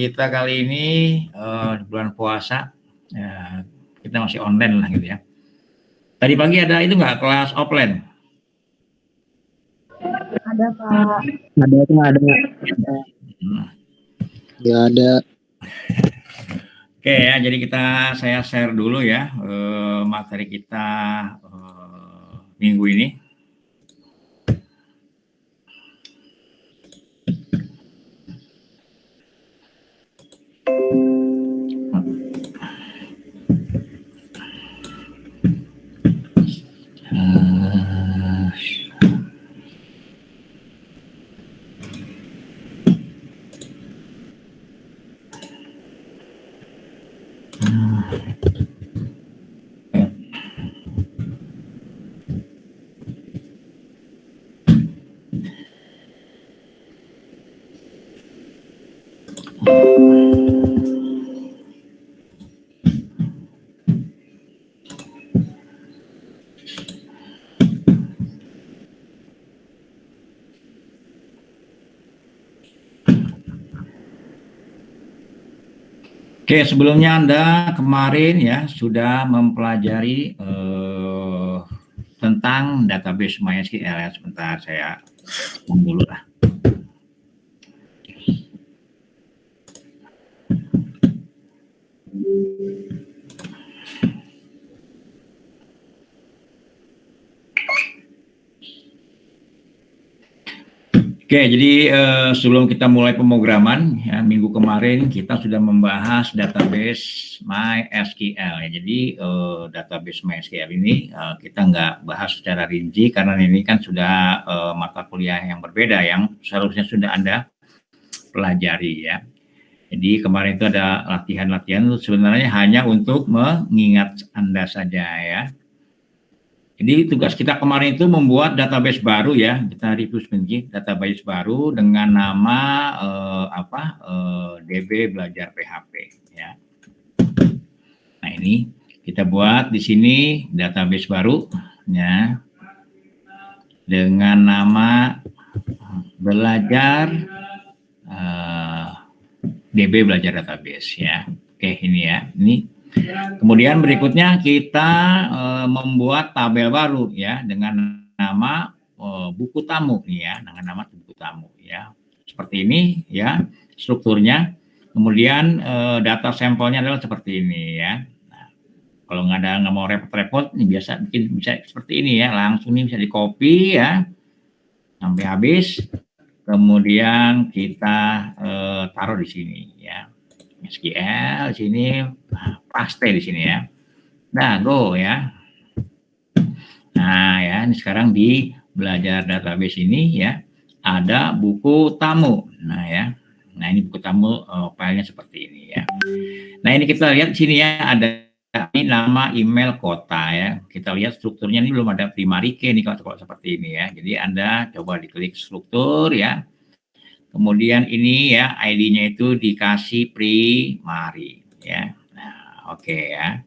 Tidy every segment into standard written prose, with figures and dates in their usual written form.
kita kali ini bulan puasa, kita masih online lah gitu ya. Tadi pagi ada itu nggak kelas offline? Ada Pak. Ada Pak, ada. Ya ada. Oke ya, jadi saya share dulu ya materi kita minggu ini. Oke, sebelumnya Anda kemarin ya sudah mempelajari tentang database MySQL ya. Sebentar saya dulu lah. Oke, jadi sebelum kita mulai pemrograman, ya, minggu kemarin kita sudah membahas database MySQL. Ya. Jadi database MySQL ini kita nggak bahas secara rinci karena ini kan sudah mata kuliah yang berbeda yang seharusnya sudah Anda pelajari ya. Jadi kemarin itu ada latihan-latihan sebenarnya hanya untuk mengingat Anda saja ya. Jadi tugas kita kemarin itu membuat database baru ya, kita review sedikit database baru dengan nama DB Belajar PHP ya. Nah ini kita buat di sini database baru ya dengan nama Belajar DB Belajar Database ya. Oke ini ya, ini. Kemudian berikutnya kita membuat tabel baru ya dengan nama buku tamu nih ya, dengan nama buku tamu ya. Seperti ini ya strukturnya. Kemudian data sampelnya adalah seperti ini ya. Nah, kalau nggak mau repot-repot, ini bisa seperti ini ya, langsung ini bisa di-copy ya sampai habis. Kemudian kita taruh di sini ya. SQL sini paste di sini ya. Nah, go ya. Nah, ya, ini sekarang di belajar database ini ya ada buku tamu. Nah, ya. Nah, ini buku tamu filenya seperti ini ya. Nah, ini kita lihat di sini ya ada ini nama email kota ya. Kita lihat strukturnya ini belum ada primary key nih kalau seperti ini ya. Jadi Anda coba diklik struktur ya. Kemudian ini ya ID-nya itu dikasih primary ya. Nah, oke ya.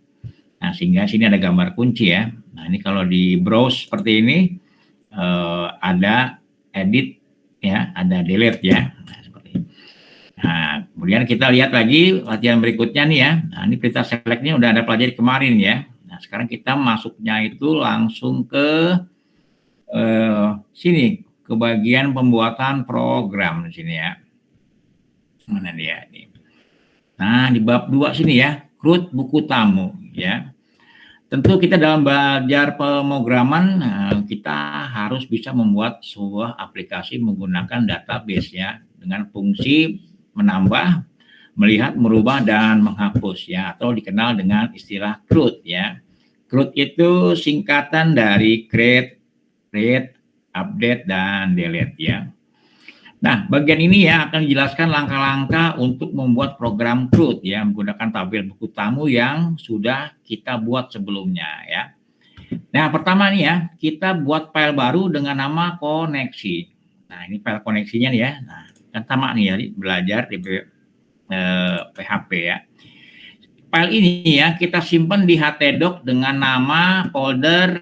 Nah, sehingga sini ada gambar kunci ya. Nah, ini kalau di browse seperti ini ada edit ya, ada delete ya. Nah, seperti ini. Nah, kemudian kita lihat lagi latihan berikutnya nih ya. Nah, ini perintah select-nya udah ada pelajari kemarin ya. Nah, sekarang kita masuknya itu langsung ke sini. Ke bagian pembuatan program di sini ya. Mana dia ini? Nah, di bab 2 sini ya, create buku tamu ya. Tentu kita dalam belajar pemrograman kita harus bisa membuat sebuah aplikasi menggunakan database ya dengan fungsi menambah, melihat, merubah dan menghapus ya atau dikenal dengan istilah CRUD ya. CRUD itu singkatan dari create, read, update, dan delete ya. Nah, bagian ini ya akan dijelaskan langkah-langkah untuk membuat program CRUD ya menggunakan tabel buku tamu yang sudah kita buat sebelumnya ya. Nah, pertama nih ya, kita buat file baru dengan nama koneksi. Nah, ini file koneksinya nih ya. Nah, kan sama nih ya, belajar di PHP ya. File ini ya kita simpan di htdoc dengan nama folder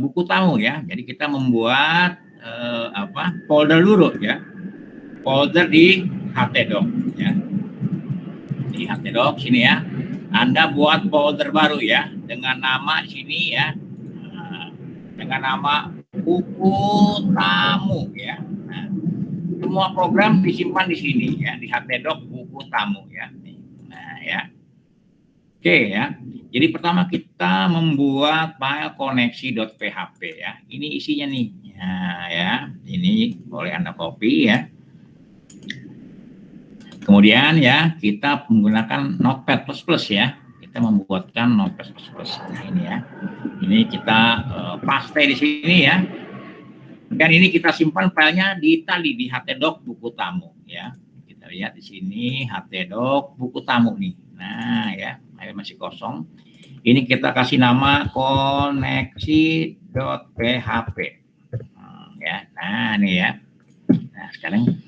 buku tamu ya. Jadi kita membuat folder dulu ya. Folder di htdoc ya. di htdoc sini ya. Anda buat folder baru ya dengan nama sini ya. Dengan nama buku tamu ya. Nah, semua program disimpan di sini ya, di htdoc buku tamu ya. Nah ya. Oke ya. Jadi pertama kita membuat file koneksi.php ya. Ini isinya nih. Nah ya, ini boleh Anda copy ya. Kemudian ya, kita menggunakan Notepad++ ya. Kita membuatkan Notepad++. Nah ini ya. Ini kita paste di sini ya. Dan ini kita simpan filenya di htdoc buku tamu ya. Kita lihat di sini htdoc buku tamu nih. Nah ya, masih kosong. Ini kita kasih nama koneksi.php. Ya, nah ini ya. Nah sekarang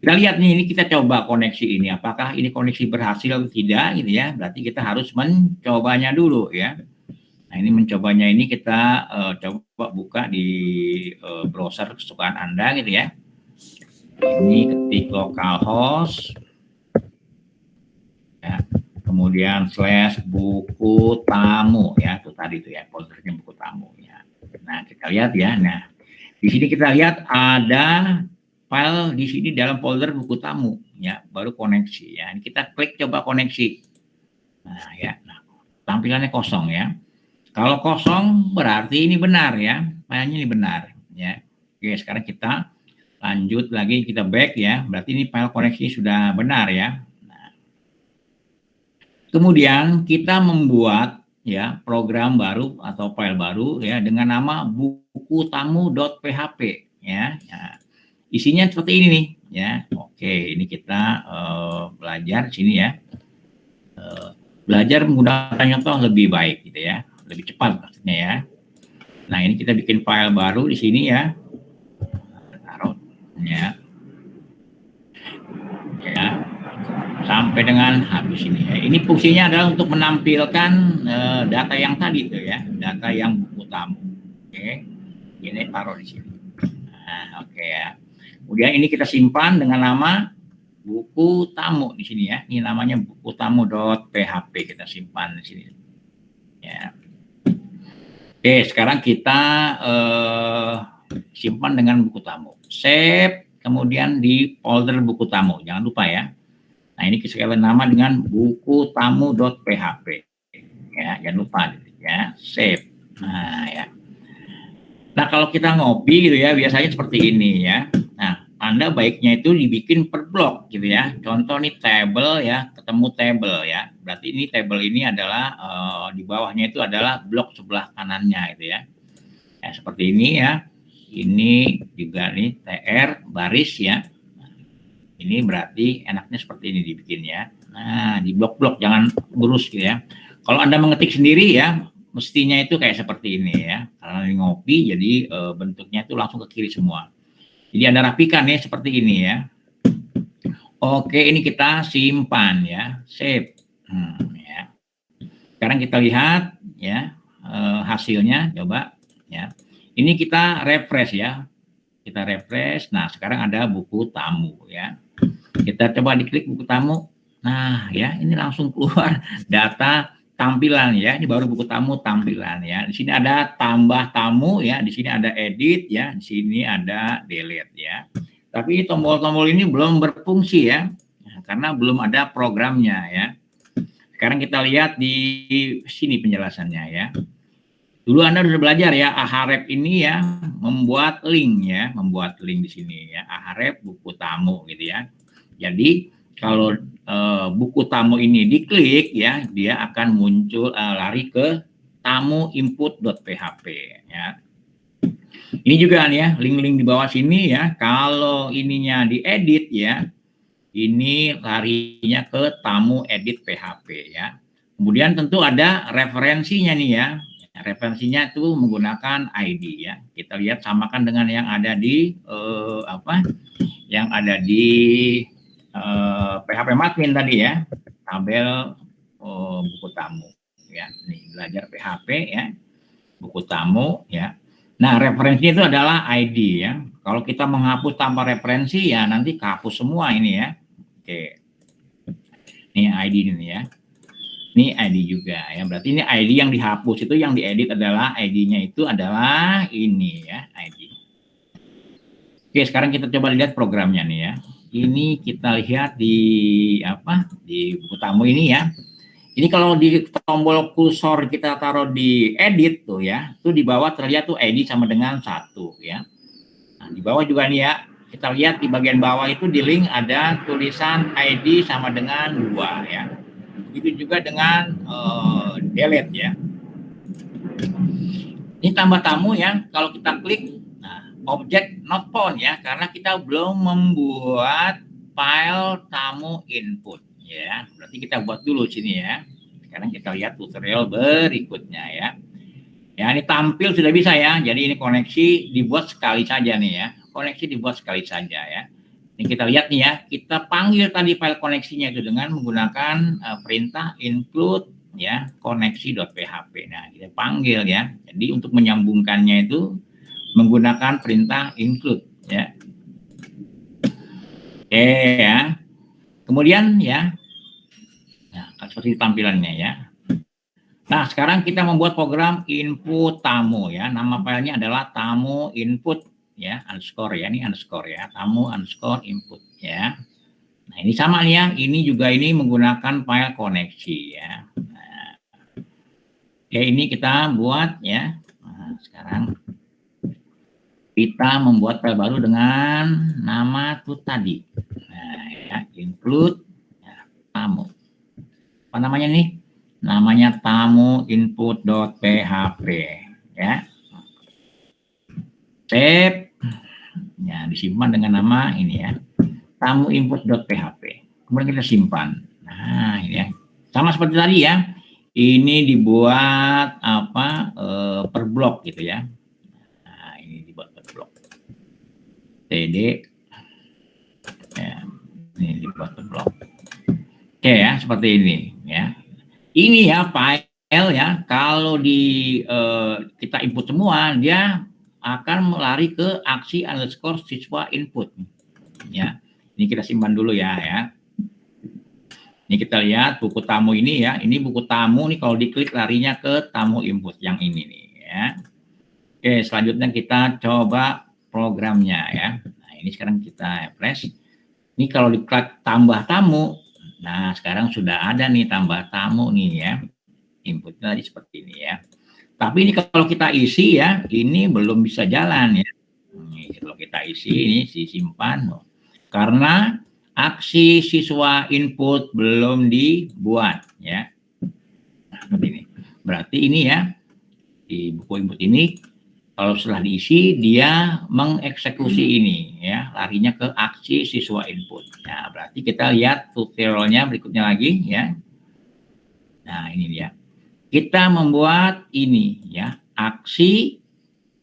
kita lihat nih, ini kita coba koneksi ini. Apakah ini koneksi berhasil atau tidak gitu ya. Berarti kita harus mencobanya dulu ya. Nah ini mencobanya ini kita coba buka di browser kesukaan Anda gitu ya. Ini ketik localhost. Ya. Kemudian /buku tamu ya, itu tadi itu ya, foldernya buku tamu ya. Nah kita lihat ya, nah di sini kita lihat ada file di sini dalam folder buku tamu ya, baru koneksi ya. Ini kita klik coba koneksi. Nah ya, nah, tampilannya kosong ya. Kalau kosong berarti ini benar ya, filenya ini benar ya. Oke, sekarang kita lanjut lagi, kita back ya, berarti ini file koneksi sudah benar ya. Kemudian kita membuat ya program baru atau file baru ya dengan nama buku tamu.php ya. Nah, isinya seperti ini nih ya. Oke, ini kita belajar sini ya. Belajar menggunakan contoh lebih baik gitu ya, lebih cepat maksudnya ya. Nah, ini kita bikin file baru di sini ya. Taruh ya. Ya. Sampai dengan habis ini ya. Ini fungsinya adalah untuk menampilkan data yang tadi tuh ya, data yang buku tamu. Oke, ini taruh di sini. Nah, oke ya. Kemudian ini kita simpan dengan nama buku tamu di sini ya. Ini namanya buku tamu.php, kita simpan di sini. Ya. Oke, sekarang kita simpan dengan buku tamu. Save, kemudian di folder buku tamu. Jangan lupa ya. Nah, ini sekalian nama dengan buku tamu.php. Ya, jangan lupa ya, save. Nah, ya. Nah, kalau kita ngopi gitu ya, biasanya seperti ini ya. Nah, Anda baiknya itu dibikin per blok gitu ya. Contoh nih table ya, ketemu table ya. Berarti ini table ini adalah di bawahnya itu adalah blok sebelah kanannya gitu ya. Ya, seperti ini ya. Ini juga nih TR baris ya. Ini berarti enaknya seperti ini dibikin ya. Nah, di blok-blok jangan lurus gitu ya. Kalau Anda mengetik sendiri ya, mestinya itu kayak seperti ini ya. Karena ini ngopi jadi bentuknya itu langsung ke kiri semua. Jadi Anda rapikan ya seperti ini ya. Oke, ini kita simpan ya, save. Ya. Sekarang kita lihat ya hasilnya, coba ya. Ini kita refresh ya. Kita refresh. Nah, sekarang ada buku tamu ya. Kita coba diklik buku tamu. Nah, ya ini langsung keluar data tampilan ya. Ini baru buku tamu tampilan ya. Di sini ada tambah tamu ya, di sini ada edit ya, di sini ada delete ya. Tapi tombol-tombol ini belum berfungsi ya. Karena belum ada programnya ya. Sekarang kita lihat di sini penjelasannya ya. Dulu Anda sudah belajar ya, Ahref ini ya membuat link ya, membuat link di sini ya, Ahref buku tamu gitu ya. Jadi kalau buku tamu ini diklik ya, dia akan muncul lari ke tamu input.php ya. Ini juga nih ya, link-link di bawah sini ya, kalau ininya diedit ya, ini larinya ke tamu edit PHP ya. Kemudian tentu ada referensinya nih ya. Referensinya itu menggunakan ID ya. Kita lihat samakan dengan yang ada di yang ada di PHP Madmin tadi ya. Tabel buku tamu ya. Nih belajar PHP ya. Buku tamu ya. Nah, referensi itu adalah ID ya. Kalau kita menghapus tanpa referensi ya nanti kehapus semua ini ya. Oke. Ini ID ini ya. Ini ID juga ya. Berarti ini ID yang dihapus itu, yang diedit adalah ID-nya itu adalah ini ya, ID. Oke, sekarang kita coba lihat programnya nih ya. Ini kita lihat di apa? Di buku tamu ini ya. Ini kalau di tombol kursor kita taruh di edit tuh ya, tuh di bawah terlihat tuh ID sama dengan 1 ya. Nah, di bawah juga nih ya, kita lihat di bagian bawah itu di link ada tulisan ID sama dengan 2 ya. Begitu juga dengan delete ya. Ini tambah tamu ya, kalau kita klik, nah, objek not found ya, karena kita belum membuat file tamu input ya. Berarti kita buat dulu sini ya. Sekarang kita lihat tutorial berikutnya ya. Ya, ini tampil sudah bisa ya. Jadi ini koneksi dibuat sekali saja nih ya. Koneksi dibuat sekali saja ya. Ini kita lihat nih ya. Kita panggil tadi file koneksinya itu dengan menggunakan perintah include ya koneksi.php. Nah, kita panggil ya. Jadi untuk menyambungkannya itu menggunakan perintah include ya. Oke ya. Kemudian ya. Nah, seperti tampilannya ya. Nah, sekarang kita membuat program input tamu ya. Nama filenya adalah tamu input ya, underscore ya, ini underscore ya, tamu underscore input ya. Nah, ini sama nih ya, ini juga ini menggunakan file koneksi ya. Nah, oke, ini kita buat ya. Nah, sekarang kita membuat file baru dengan nama tuh tadi. Nah, ya, include ya, tamu. Apa namanya nih? Namanya tamu input.php ya. Save. Ya, disimpan dengan nama ini ya. Tamu input.php. Kemudian kita simpan. Nah, ini ya. Sama seperti tadi ya. Ini dibuat apa? Per blok gitu ya. Nah, ini dibuat per blok. TD. Ya, ini dibuat per blok. Oke ya, seperti ini ya. Ini ya file ya, kalau kita input semua, dia akan lari ke aksi underscore siswa input. Ya, ini kita simpan dulu ya. Ini kita lihat buku tamu ini ya. Ini buku tamu nih, kalau diklik larinya ke tamu input yang ini nih ya. Oke, selanjutnya kita coba programnya ya. Nah, ini sekarang kita refresh. Ini kalau diklik tambah tamu. Nah, sekarang sudah ada nih tambah tamu nih ya. Inputnya tadi seperti ini ya. Tapi ini kalau kita isi ya, ini belum bisa jalan ya. Ini kalau kita isi ini disimpan. Karena aksi siswa input belum dibuat ya. Nah, seperti ini. Berarti ini ya, di buku input ini kalau setelah diisi dia mengeksekusi ini ya, larinya ke aksi siswa input. Nah, berarti kita lihat tutorialnya berikutnya lagi ya. Nah, ini dia. Kita membuat ini ya, aksi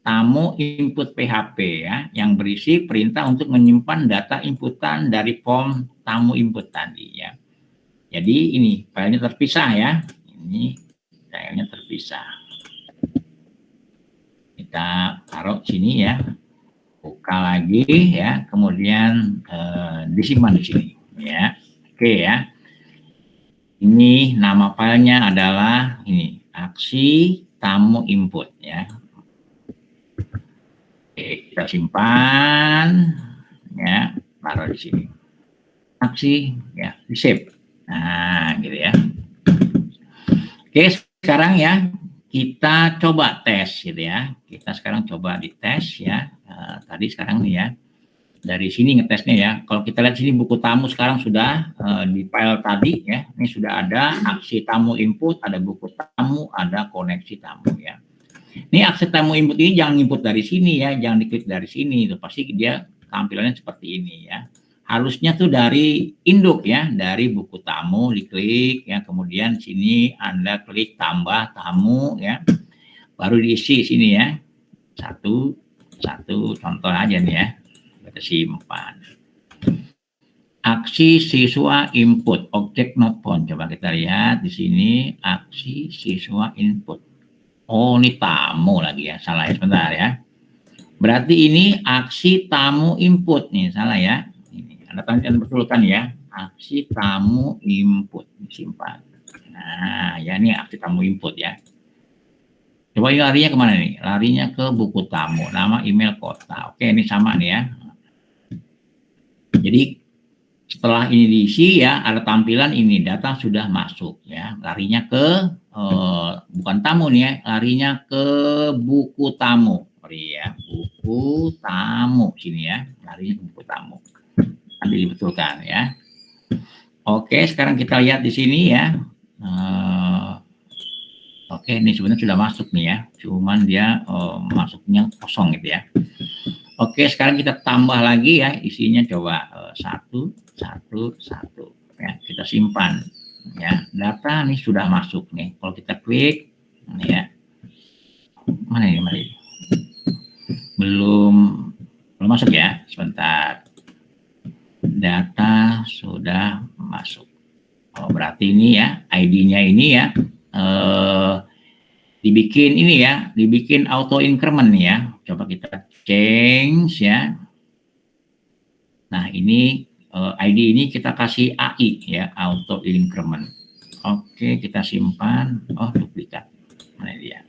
tamu input PHP ya, yang berisi perintah untuk menyimpan data inputan dari form tamu input tadi ya. Jadi ini filenya terpisah ya. Ini filenya terpisah. Kita taruh sini ya, buka lagi ya, kemudian disimpan di sini ya. Oke ya, ini nama filenya adalah ini aksi tamu input ya. Oke, kita simpan ya, taruh di sini aksi ya, di save. Nah gitu ya. Oke, sekarang ya kita coba tes gitu ya. Kita sekarang coba dites ya. Tadi sekarang nih ya. Dari sini ngetesnya ya. Kalau kita lihat sini buku tamu sekarang sudah di file tadi ya. Ini sudah ada aksi tamu input, ada buku tamu, ada koneksi tamu ya. Ini aksi tamu input ini jangan input dari sini ya, jangan diklik dari sini. Itu pasti dia tampilannya seperti ini ya. Harusnya tuh dari induk ya, dari buku tamu diklik ya, kemudian sini Anda klik tambah tamu ya, baru diisi sini ya, satu contoh aja nih ya, kita simpan. Aksi siswa input, objek not found, coba kita lihat di sini aksi siswa input. Oh ini tamu lagi ya, salah ya, sebentar ya. Berarti ini aksi tamu input nih, salah ya. Anda betulkan ya, aksi tamu input, simpan. Nah, ya ini aksi tamu input ya. Coba ini larinya kemana nih? Larinya ke buku tamu, nama, email, kota. Oke, ini sama nih ya. Jadi setelah ini diisi ya, ada tampilan ini data sudah masuk ya. Larinya ke bukan tamu nih ya, larinya ke buku tamu. Ya, buku tamu sini ya, larinya ke buku tamu. Nanti dibetulkan ya. Oke, sekarang kita lihat di sini ya. Oke, ini sebenarnya sudah masuk nih ya, cuman dia masuknya kosong gitu ya. Oke, sekarang kita tambah lagi ya, isinya coba 1, 1, 1 ya, kita simpan ya. Data nih sudah masuk nih. Kalau kita klik ya, mana ini, mari. Belum masuk ya, sebentar. Data sudah masuk. Oh, berarti ini ya, ID-nya ini ya, dibikin ini ya, dibikin auto increment ya. Coba kita change ya. Nah, ini ID ini kita kasih AI ya, auto increment. Oke, kita simpan. Oh, duplikat. Mana dia?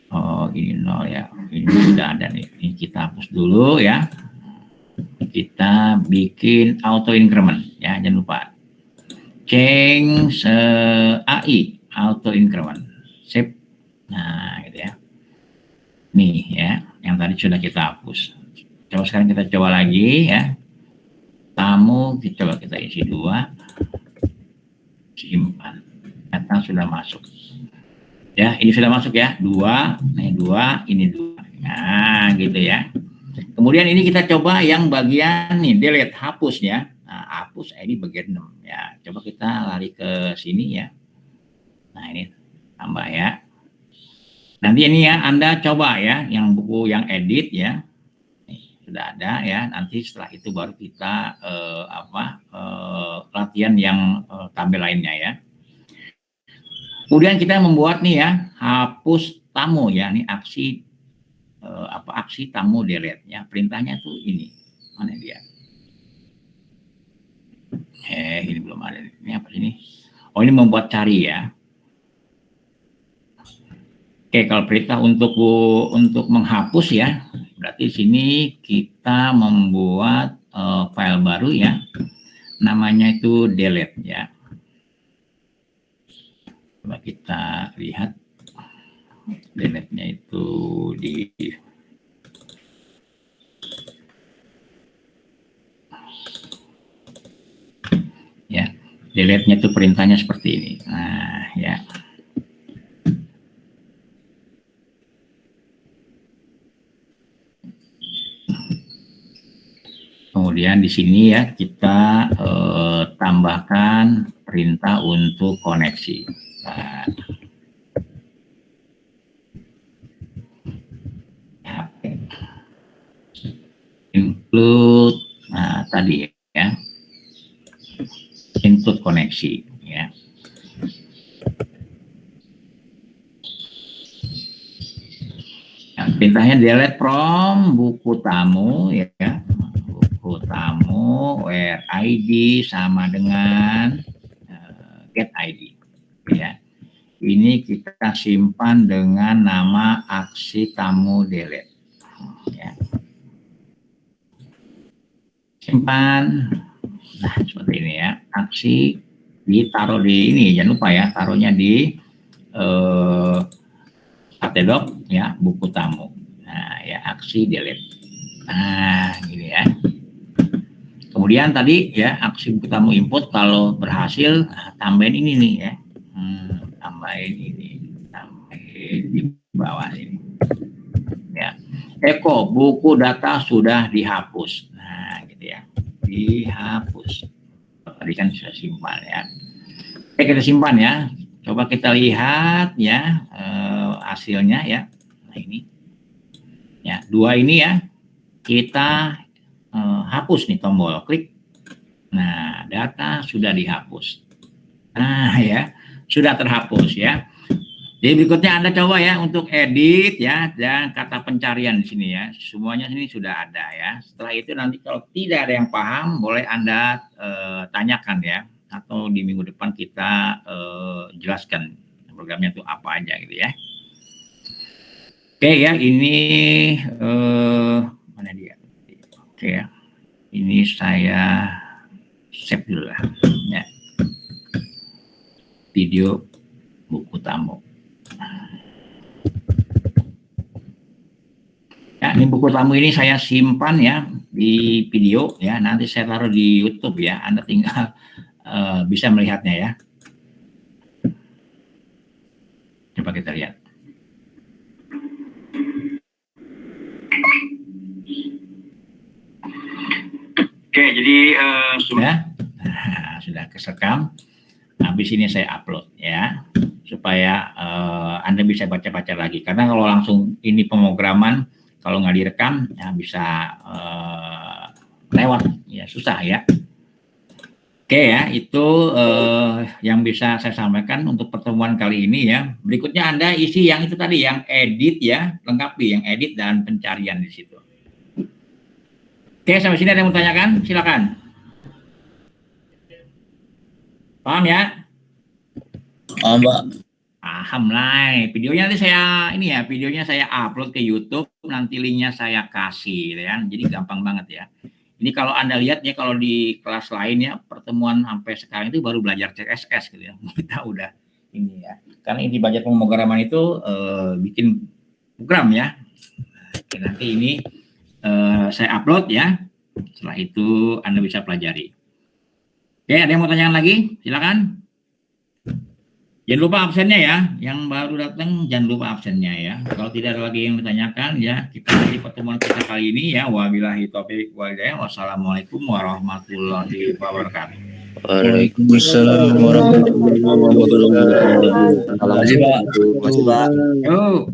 Oh, ini 0 ya. Ini sudah ada nih. Ini kita hapus dulu ya. Kita bikin auto increment ya, jangan lupa. Change AI auto increment. Save. Nah, gitu ya. Nih ya, yang tadi sudah kita hapus. Coba sekarang kita coba lagi ya. Tamu, coba kita isi 2. Simpan. Data sudah masuk. Ya, ini sudah masuk ya. 2, ini 2, ini 2. Nah, gitu ya. Kemudian ini kita coba yang bagian nih, delete, hapus ya. Nah, hapus ID bagian 6 ya. Coba kita lari ke sini ya. Nah, ini tambah ya. Nanti ini ya, Anda coba ya, yang buku yang edit ya. Nih, sudah ada ya. Nanti setelah itu baru kita latihan yang tabel lainnya ya. Kemudian kita membuat nih ya, hapus tamu ya. Ini aksi aksi tamu delete ya. Perintahnya tuh ini. Mana dia? Ini belum ada. Ini apa ini? Oh, ini membuat cari ya. Oke, kalau perintah untuk menghapus ya, berarti sini kita membuat file baru ya. Namanya itu delete ya. Coba kita lihat delete-nya itu di ya, delete-nya itu perintahnya seperti ini. Nah, ya. Kemudian di sini ya kita tambahkan perintah untuk koneksi. Nah, include, nah tadi ya, include koneksi ya. Nah, perintahnya delete from buku tamu ya, buku tamu where ID sama dengan get ID ya. Ini kita simpan dengan nama aksi tamu delete ya. Simpan. Nah, seperti ini ya. Aksi ditaruh di ini, jangan lupa ya, taruhnya di katalog ya, buku tamu. Nah, ya, aksi delete. Nah, gini ya. Kemudian tadi ya, aksi buku tamu input kalau berhasil, tambahin ini nih ya. Tambahin ini, tambahin di bawah ini. Ya. Eko, buku data sudah dihapus. Nah, gitu ya. Dihapus. Tadi kan sudah simpan ya. Oke, kita simpan ya. Coba kita lihat ya hasilnya ya. Nah, ini. Ya, 2 ini ya. Kita hapus nih, tombol klik. Nah, data sudah dihapus. Nah, ya. Sudah terhapus ya. Jadi berikutnya Anda coba ya untuk edit ya dan kata pencarian di sini ya. Semuanya sini sudah ada ya. Setelah itu nanti kalau tidak ada yang paham boleh Anda tanyakan ya, atau di minggu depan kita jelaskan programnya itu apa aja gitu ya. Oke ya, ini mana dia? Oke ya. Ini saya save dulu lah ya. Video buku tamu. Ya, ini buku tamu ini saya simpan ya di video ya. Nanti saya taruh di YouTube ya. Anda tinggal bisa melihatnya ya. Coba kita lihat. Oke, jadi sudah kesekam. Habis ini saya upload ya, supaya Anda bisa baca-baca lagi. Karena kalau langsung ini pemrograman, kalau nggak direkam ya bisa lewat ya, susah ya. Oke ya, itu yang bisa saya sampaikan untuk pertemuan kali ini ya. Berikutnya Anda isi yang itu tadi, yang edit ya, lengkapi yang edit dan pencarian di situ. Oke, sampai sini ada yang mau tanyakan? Silakan. Paham ya? Paham, Pak. Paham lah. Videonya nanti videonya saya upload ke YouTube, nanti linknya saya kasih ya. Jadi gampang banget ya. Ini kalau Anda lihat ya, kalau di kelas lain ya, pertemuan sampai sekarang itu baru belajar CSS gitu ya. Kita udah ini ya. Karena ini belajar pemrograman itu bikin program ya. Oke, nanti ini saya upload ya. Setelah itu Anda bisa pelajari. Oke, ada yang mau tanyakan lagi? Silakan. Jangan lupa absennya ya. Yang baru datang jangan lupa absennya ya. Kalau tidak ada lagi yang ditanyakan ya, kita di pertemuan kita kali ini ya. Wabillahi taufiq wal hidayah. Wassalamualaikum warahmatullahi wabarakatuh. Waalaikumsalam warahmatullahi wabarakatuh. Terima kasih, Pak. Yo.